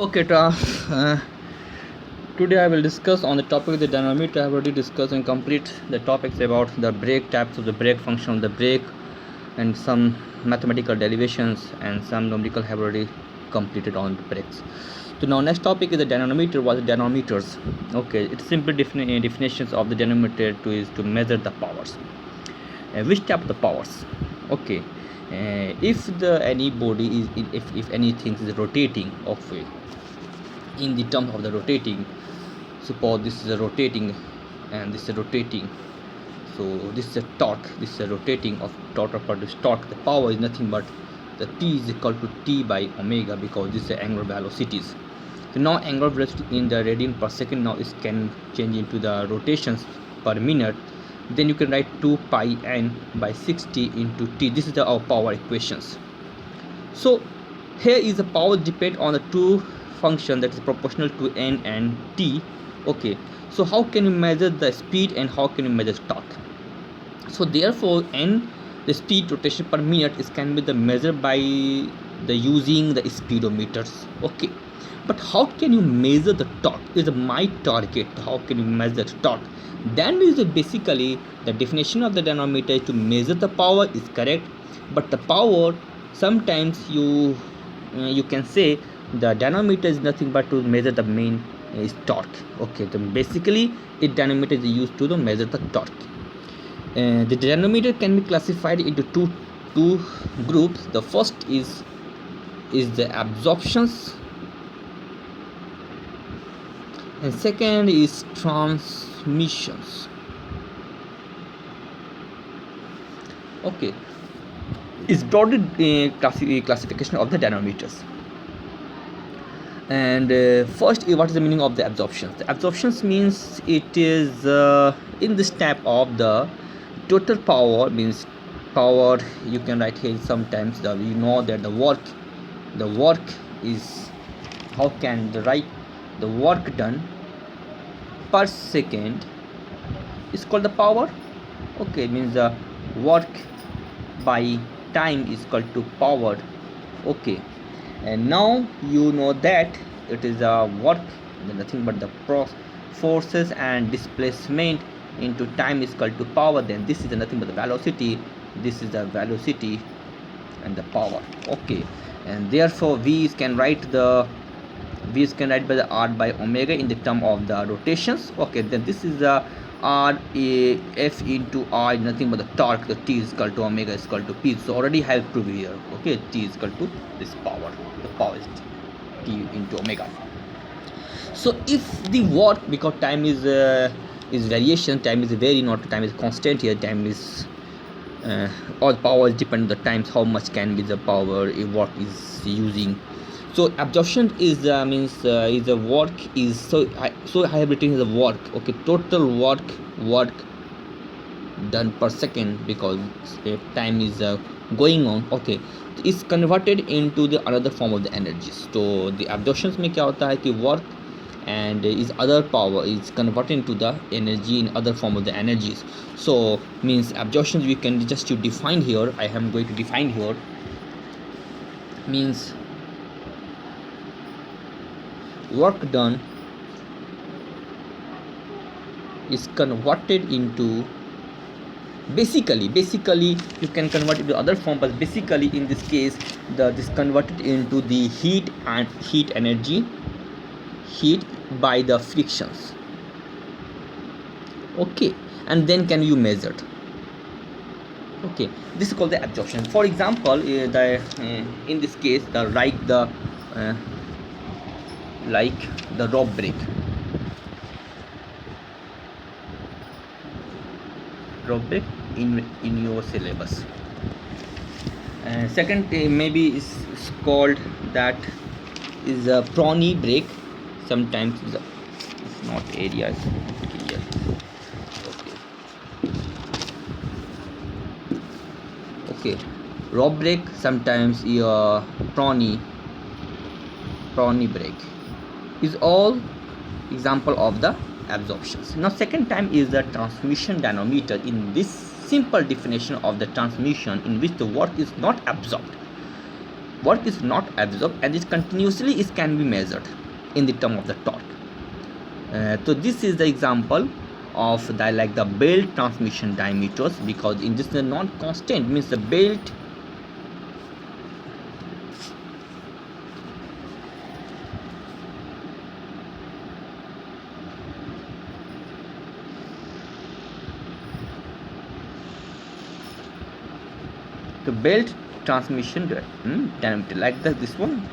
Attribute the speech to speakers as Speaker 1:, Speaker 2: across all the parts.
Speaker 1: Okay, today I will discuss on the topic of the dynamic. I have already discussed and complete the topics about the brake types of the brake, function of the brake, and some mathematical derivations and some numerical have already completed on the brakes. So now next topic is the dynamometer. What are dynamometers? Okay, it's simple definitions of the dynamometer is to measure the powers. Which type of the powers? Okay, if the any body is if anything is rotating, okay, in the terms of the rotating, suppose this is a rotating and this is a rotating, so this is a torque, this is a rotating of torque or this torque. The power is nothing but the T is equal to T by omega, because this is the angular velocities. So now angular velocity in the radian per second now is can change into the rotations per minute. Then you can write 2 pi n by 60 into T. This is our power equations. So here is the power depend on the two function that is proportional to n and t. Okay, so how can you measure the speed and how can you measure torque? So therefore n, the speed rotation per minute, is can be the measured by the using the speedometers. Okay, but how can you measure the torque is my target. How can you measure the torque? Then is basically the definition of the dynamometer is to measure the power is correct, but the power sometimes you can say the dynamometer is nothing but to measure the main is torque. Okay, then basically it dynamometer is used to measure the torque. The dynamometer can be classified into two groups. The first is the absorptions and second is transmissions. Okay, it's broadly classification of the dynamometers. And first, what is the meaning of the absorptions? The absorptions means it is in this type of the total power, means power you can write here sometimes the you know that the work is, how can the write the work done per second is called the power. Okay, means the work by time is called to power. Okay, and now you know that it is a work, nothing but the forces and displacement into time is called to power. Then this is nothing but the velocity. This is the velocity and the power. Okay, and therefore v can write by the r by omega in the term of the rotations. Okay, then this is the r a f into r, nothing but the torque. The T is equal to omega is equal to P. So already have proved here. Okay, T is equal to this power. The power is T into omega. So if the work, because time is variation, time is vary, not time is constant here. Time is all power is depend on the times how much can be the power a work is using. So absorption is means is the work is so I have written as a work. Okay, total work done per second, because time is going on. Okay, is converted into the another form of the energies. So the absorptions में क्या होता है कि work and is other power is converted into the energy in other form of the energies. So means absorptions we can just to define here. I am going to define here. Means work done is converted into basically you can convert it to other form, but basically in this case this converted into the heat and heat energy, heat by the frictions. Okay, and then can you measure? Okay, this is called the absorption. For example, in this case the like the rope brake in your syllabus. Second maybe is called that is a prony brake. Sometimes it's not areas clear. Okay, rope brake, sometimes your prony brake is all example of the absorptions. Now second time is the transmission dynamometer. In this simple definition of the transmission, in which the work is not absorbed, work is not absorbed and it continuously is can be measured in the term of the torque. So this is the example of the like the belt transmission diameters, because in this the non-constant means the belt transmission diameter like that. This one,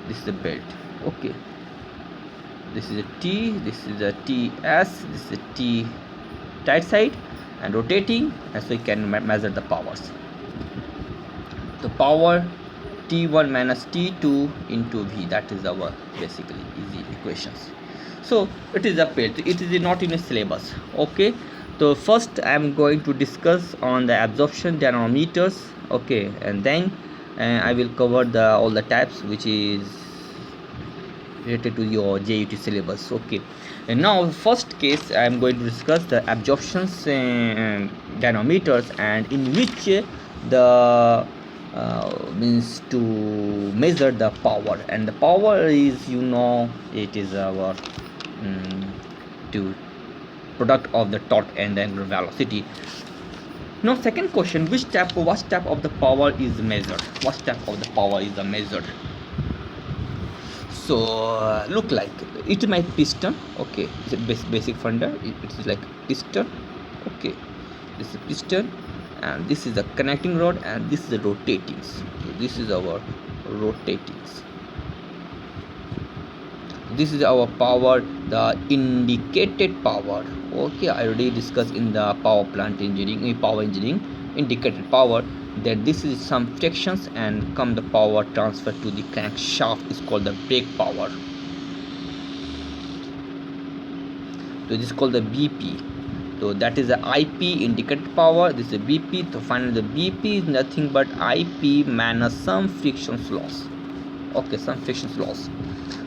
Speaker 1: this is the belt. Okay, this is a T, this is a TS, this is a T tight side and rotating, and so you can measure the powers. The power T1 minus T2 into V, that is our basically easy equations. So it is a belt, it is not in a syllabus. Okay, so first I am going to discuss on the absorption dynamometers. Okay, and then I will cover all the types which is related to your JUT syllabus. Okay, and now first case I am going to discuss the absorption dynamometers, and in which the means to measure the power, and the power is, it is our to product of the torque and the angular velocity. Now second question, what type of the power is measured? What type of the power is measured? So look like it is my piston. Okay, it's a basic funda. It is like piston. Okay, this is a piston, and this is the connecting rod, and this is the rotating. So this is our rotatings. This is our power, the indicated power. Okay, I already discussed in the power engineering indicated power, that this is some frictions and come the power transfer to the crankshaft is called the brake power. So this is called the BP. So that is the IP, indicated power. This is the BP. So finally the BP is nothing but IP minus some frictions loss. Okay, some frictions loss.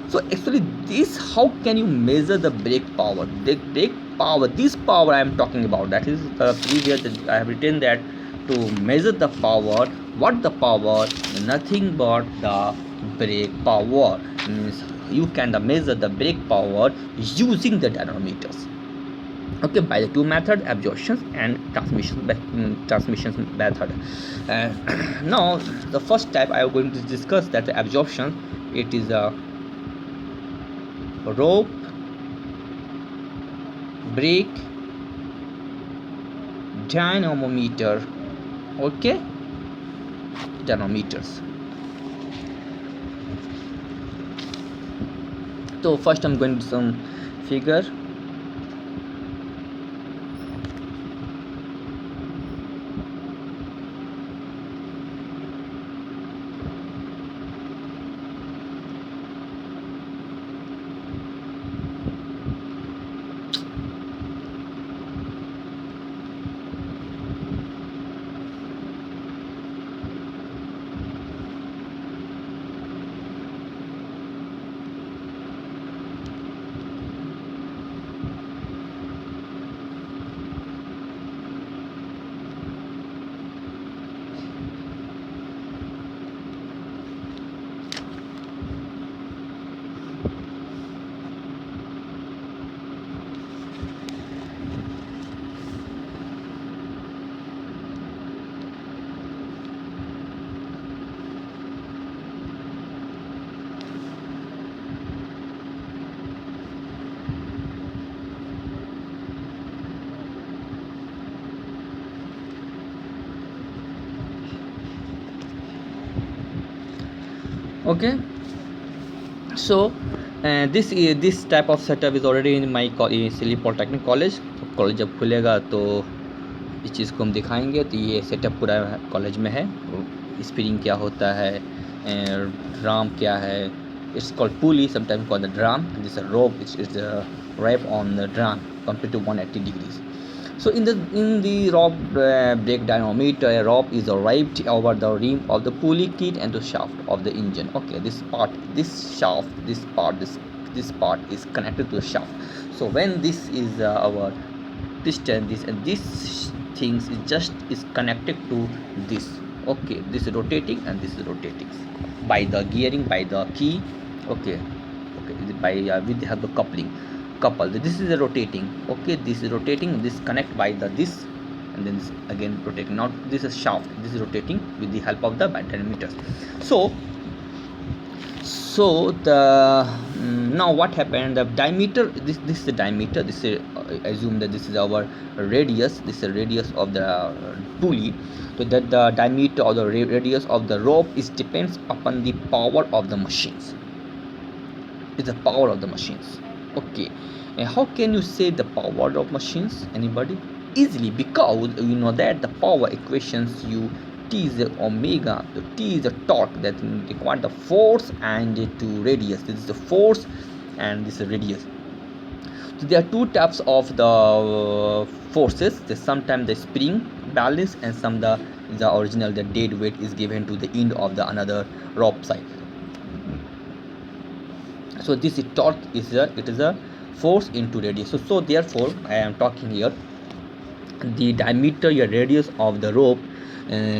Speaker 1: So actually this, how can you measure the brake power? The brake power, this power I am talking about, that is the previous I have written that to measure the power. What the power? Nothing but the brake power. Means you can measure the brake power using the dynamometers. Okay, by the two method, absorption and transmission method. Now the first type I am going to discuss, that the absorption, it is a rope, brake, dynamometer. Okay, dynamometers. So first I'm going to some figure. Okay, so this type of setup is already in my Silly Polytechnic College. तो college जब खुलेगा तो इस चीज़ को हम दिखाएंगे. तो ये सेटअप पूरा कॉलेज में है. स्प्रिंग क्या होता है, ड्राम क्या है, it's called pulley, sometimes called the drum. This is a rope which is wrapped on the drum complete to 180 degrees. So in the rope brake dynamometer, a rope is wrapped over the rim of the pulley kit and the shaft of the engine. Okay, this part is connected to the shaft. So when this is our piston, this things is connected to this. Okay, this is rotating and this is rotating by the gearing, by the key. Okay, by with the help of couple, this is a rotating. Okay, this is rotating, this connect by the this, and then this again rotating. Now this is shaft, this is rotating with the help of the dynamometers. So the now what happened, the diameter, this is the diameter, this is assume that this is our radius, this is the radius of the pulley. So that the diameter or the radius of the rope is depends upon the power of the machines. It's the power of the machines. Okay, and how can you say the power of machines? Anybody? Easily, because you know that the power equations, you T is the omega, the T is the torque that require the force and to radius. This is the force and this is radius. So there are two types of the forces. Sometimes the spring balance, and some the original, the dead weight is given to the end of the another rope side. So this is torque is a force into radius. So therefore I am talking here, the diameter, your radius of the rope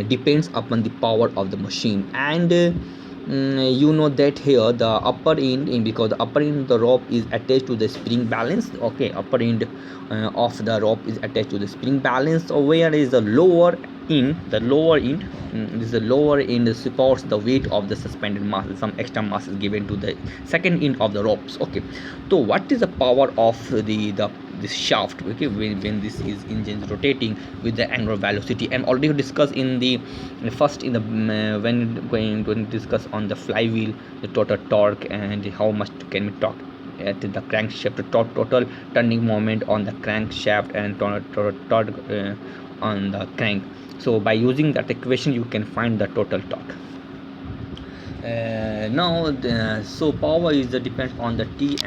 Speaker 1: depends upon the power of the machine. And you know that here the upper end, because the upper end of the rope is attached to the spring balance. Okay, upper end of the rope is attached to the spring balance. So where is the lower end, this is the lower end supports the weight of the suspended mass. Some extra mass is given to the second end of the ropes. Okay, so what is the power of this shaft? Okay, when this is engine rotating with the angular velocity, and already discussed in the first in the when going to discuss on the flywheel, the total torque and how much can we torque at the crankshaft, the total turning moment on the crankshaft and total torque on the crank. So by using that equation you can find the total torque. So power is the depends on the T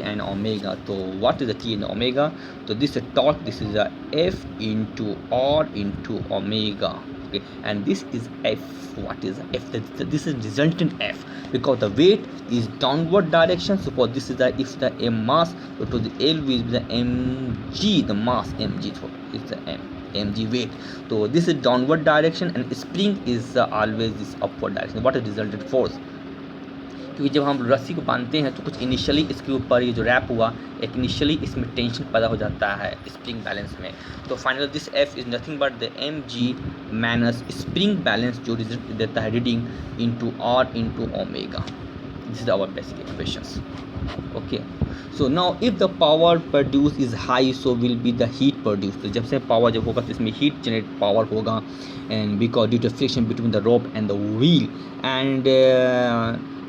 Speaker 1: and omega. So what is the T and omega? So this is torque, this is a F into R into omega. Okay, and this is F. What is F? This is resultant F, because the weight is downward direction. Suppose this is the, if the M mass, so to the L will be the mg, the mass mg, so it's the mg weight. So this is downward direction, and spring is always this upward direction. What is resultant force? क्योंकि जब हम रस्सी को बांधते हैं तो कुछ initially इसके ऊपर ये जो रैप हुआ, एक इनिशियली इसमें टेंशन पैदा हो जाता है स्प्रिंग बैलेंस में. तो final this F is nothing but the M G minus spring balance जो रिजल्ट देता है reading into R into omega. This is our basic equations. Okay, so now if the power produce is high, so will be the heat produce. तो जब से power जब होगा तो इसमें हीट जनरेट पावर होगा, and because due to friction between the rope and the wheel,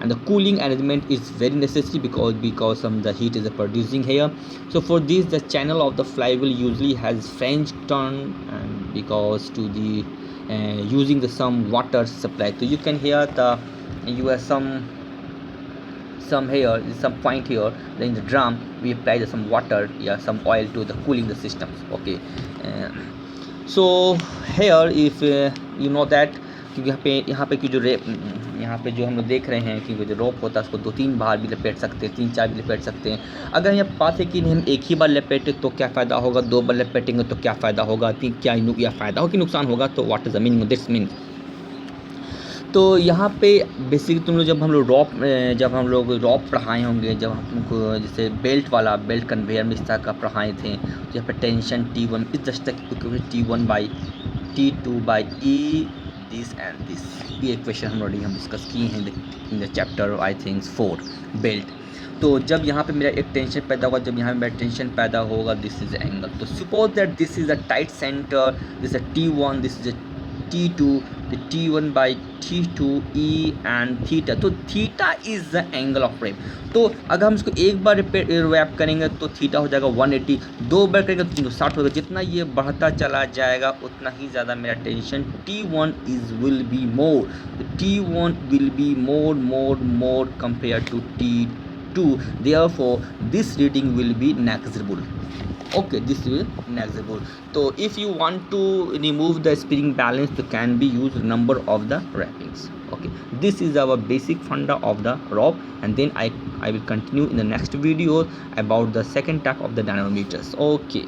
Speaker 1: and the cooling arrangement is very necessary because some the heat is producing here. So for this, the channel of the flywheel usually has French turn, and because to the using the some water supply. So you can hear you have some here, some point here in the drum we apply some water, some oil to the cooling the systems. Okay, so here if you know that, क्योंकि यहाँ पे की जो यहाँ पे जो हम लोग देख रहे हैं कि जो रोप होता है उसको 2-3 बार भी लपेट सकते हैं, 3-4 भी लपेट सकते हैं. अगर यहाँ बात है कि हम एक ही बार लपेटे तो क्या फ़ायदा होगा, 2 बार लपेटेंगे तो क्या फ़ायदा होगा, क्या फ़ायदा हो कि नुकसान होगा. तो what is the meaning of this mean? तो यहाँ पे बेसिकली तुम लोग जब हम लोग रॉप पढ़ाए होंगे, जब हम तुमको जैसे बेल्ट कन्वेयर में इस तरह का पढ़ाए थे, तो यहाँ पे टेंशन T1 इस दशक T1 by T2 by E this and this. ये इक्वेशन हम डिस्कस किए हैं in the chapter I think 4 belt. तो जब यहाँ पे मेरा एक टेंशन पैदा होगा, जब यहाँ पे मेरा टेंशन पैदा होगा, दिस इज एंगल. तो suppose that this is a tight center, this is T1, this is T2, the T1 by T2 E and theta. तो theta is the angle of wrap. तो अगर हम इसको एक बार रैप करेंगे तो थीटा हो जाएगा 180, 2 बार करेंगे तो 360 होगा. जितना ये बढ़ता चला जाएगा उतना ही ज़्यादा मेरा tension T1 will be more. T1 will be more compare to T2. Therefore this reading will be negligible. Okay, this is negligible. So if you want to remove the spring balance, so can be used number of the wrappings. Okay, this is our basic funda of the rope, and then I will continue in the next video about the second type of the dynamometers. Okay.